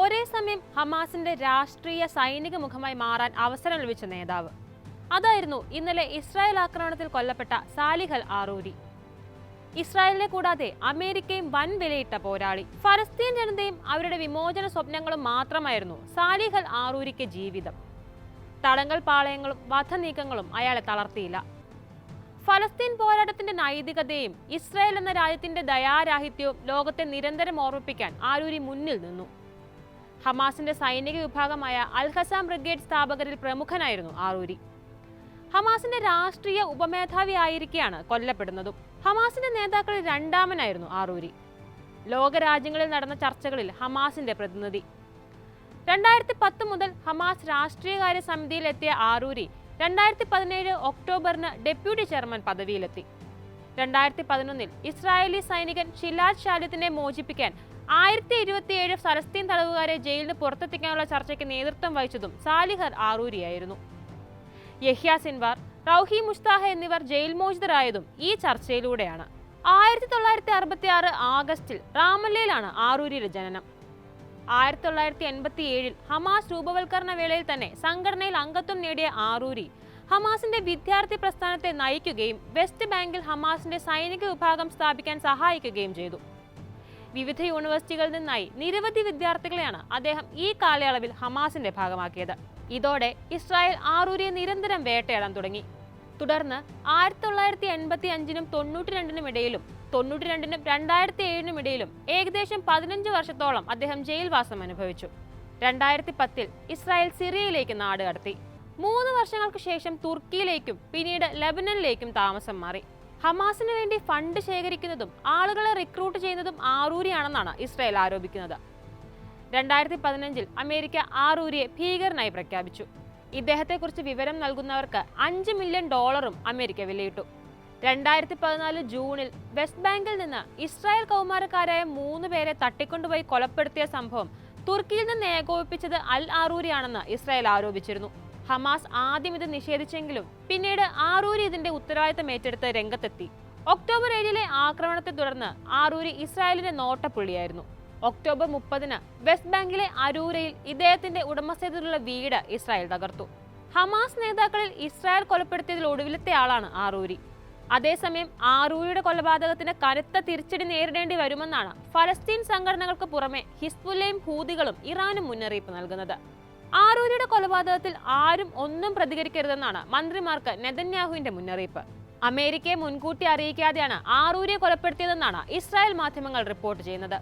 ഒരേ സമയം ഹമാസിന്റെ രാഷ്ട്രീയ സൈനിക മുഖമായി മാറാൻ അവസരം ലഭിച്ച നേതാവ് അതായിരുന്നു ഇന്നലെ ഇസ്രായേൽ ആക്രമണത്തിൽ കൊല്ലപ്പെട്ട സാലിഹ് അൽ ആറൂരി. ഇസ്രായേലിനെ കൂടാതെ അമേരിക്കയും വൻ വിലയിട്ട പോരാളി. ഫലസ്തീൻ ജനതയും അവരുടെ വിമോചന സ്വപ്നങ്ങളും മാത്രമായിരുന്നു സാലിഹ് അൽ ആറൂരിക്ക് ജീവിതം. തടങ്കൽ പാളയങ്ങളും വധനീക്കങ്ങളും അയാളെ തളർത്തിയില്ല. ഫലസ്തീൻ പോരാട്ടത്തിന്റെ നൈതികതയും ഇസ്രായേൽ എന്ന രാജ്യത്തിന്റെ ദയാരാഹിത്യവും ലോകത്തെ നിരന്തരം ഓർമ്മിപ്പിക്കാൻ ആരൂരി മുന്നിൽ നിന്നു. ഹമാസിന്റെ സൈനിക വിഭാഗമായ അൽ ഖസാം ബ്രിഗേഡ് സ്ഥാപകരിൽ പ്രമുഖനായിരുന്നു ആറൂരി. ഹമാസിന്റെ രാഷ്ട്രീയ ഉപമേധാവി ആയിരിക്കെയാണ് കൊല്ലപ്പെടുന്നതും. ഹമാസിന്റെ നേതാക്കളിൽ രണ്ടാമനായിരുന്നു ആറൂരി. ലോകരാജ്യങ്ങളിൽ നടന്ന ചർച്ചകളിൽ ഹമാസിന്റെ പ്രതിനിധി. 2010 മുതൽ ഹമാസ് രാഷ്ട്രീയകാര്യ സമിതിയിൽ എത്തിയ ആറൂരി 2017 ഒക്ടോബറിന് ഡെപ്യൂട്ടി ചെയർമാൻ പദവിയിലെത്തി. 2011 ഇസ്രായേലി സൈനികൻ ഷിലാജ് ഷാലിത്തിനെ മോചിപ്പിക്കാൻ 1027 ഫലസ്തീൻ തടവുകാരെ ജയിലിന് പുറത്തെത്തിക്കാനുള്ള ചർച്ചയ്ക്ക് നേതൃത്വം വഹിച്ചതും സാലിഹ് അൽ ആറൂരിയായിരുന്നു. യഹ്യ സിൻവാർ, റൗഹി മുഷ്താഹ എന്നിവർ ജയിൽ മോചിതരായതും ഈ ചർച്ചയിലൂടെയാണ്. 1966 ആഗസ്റ്റിൽ റാമല്ലയിലാണ് ആറൂരിയുടെ ജനനം. 1987 ഹമാസ് രൂപവൽക്കരണ വേളയിൽ തന്നെ സംഘടനയിൽ അംഗത്വം നേടിയ ആറൂരി ഹമാസിന്റെ വിദ്യാർത്ഥി പ്രസ്ഥാനത്തെ നയിക്കുകയും വെസ്റ്റ് ബാങ്കിൽ ഹമാസിന്റെ സൈനിക വിഭാഗം സ്ഥാപിക്കാൻ സഹായിക്കുകയും ചെയ്തു. വിവിധ യൂണിവേഴ്സിറ്റികളിൽ നിന്നായി നിരവധി വിദ്യാർത്ഥികളെയാണ് അദ്ദേഹം ഈ കാലയളവിൽ ഹമാസിന്റെ ഭാഗമാക്കിയത്. ഇതോടെ ഇസ്രായേൽ ആറൂരിയെ നിരന്തരം വേട്ടയാടാൻ തുടങ്ങി. തുടർന്ന് 1985-നും 92-നും ഇടയിലും 92-നും 2007-നും ഇടയിലും ഏകദേശം 15 വർഷത്തോളം അദ്ദേഹം ജയിൽവാസം അനുഭവിച്ചു. 2010 ഇസ്രായേൽ സിറിയയിലേക്ക് നാട് കടത്തി. 3 വർഷങ്ങൾക്ക് ശേഷം തുർക്കിയിലേക്കും പിന്നീട് ലെബനനിലേക്കും താമസം മാറി. ഹമാസിന് വേണ്ടി ഫണ്ട് ശേഖരിക്കുന്നതും ആളുകളെ റിക്രൂട്ട് ചെയ്യുന്നതും ആറൂരിയാണെന്നാണ് ഇസ്രായേൽ ആരോപിക്കുന്നത്. 2015 അമേരിക്ക ആറൂരിയെ ഭീകരനായി പ്രഖ്യാപിച്ചു. ഇദ്ദേഹത്തെക്കുറിച്ച് വിവരം നൽകുന്നവർക്ക് $5 മില്യൺ അമേരിക്ക വിലയിട്ടു. 2014 ജൂണിൽ വെസ്റ്റ് ബാങ്കിൽ നിന്ന് ഇസ്രായേൽ കൗമാരക്കാരായ 3 പേരെ തട്ടിക്കൊണ്ടുപോയി കൊലപ്പെടുത്തിയ സംഭവം തുർക്കിയിൽ നിന്ന് ഏകോപിപ്പിച്ചത് അൽ ആറൂരിയാണെന്ന് ഇസ്രായേൽ ആരോപിച്ചിരുന്നു. ഹമാസ് ആദ്യം ഇത് നിഷേധിച്ചെങ്കിലും പിന്നീട് ആറൂരി ഇതിന്റെ ഉത്തരവാദിത്തം ഏറ്റെടുത്ത് രംഗത്തെത്തി. ഒക്ടോബർ 7-ലെ ആക്രമണത്തെ തുടർന്ന് ആറൂരി ഇസ്രായേലിന്റെ നോട്ടപ്പുള്ളിയായിരുന്നു. ഒക്ടോബർ 30-ന് വെസ്റ്റ് ബാങ്കിലെ അരൂരയിൽ ഇദ്ദേഹത്തിന്റെ ഉടമസ്ഥതയിലുള്ള വീട് ഇസ്രായേൽ തകർത്തു. ഹമാസ് നേതാക്കളിൽ ഇസ്രായേൽ കൊലപ്പെടുത്തിയതിൽ ഒടുവിലത്തെ ആളാണ് ആറൂരി. അതേസമയം ആറൂരിയുടെ കൊലപാതകത്തിന് കനത്ത തിരിച്ചടി നേരിടേണ്ടി വരുമെന്നാണ് ഫലസ്തീൻ സംഘടനകൾക്ക് പുറമെ ഹിസ്ബുല്ലയും ഹൂതികളും ഇറാനും മുന്നറിയിപ്പ് നൽകുന്നത്. ആറൂരിയുടെ കൊലപാതകത്തിൽ ആരും ഒന്നും പ്രതികരിക്കരുതെന്നാണ് മന്ത്രിമാർക്ക് നെതന്യാഹുവിന്റെ മുന്നറിയിപ്പ്. അമേരിക്കയെ മുൻകൂട്ടി അറിയിക്കാതെയാണ് ആറൂരിയെ കൊലപ്പെടുത്തിയതെന്നാണ് ഇസ്രായേൽ മാധ്യമങ്ങൾ റിപ്പോർട്ട് ചെയ്യുന്നത്.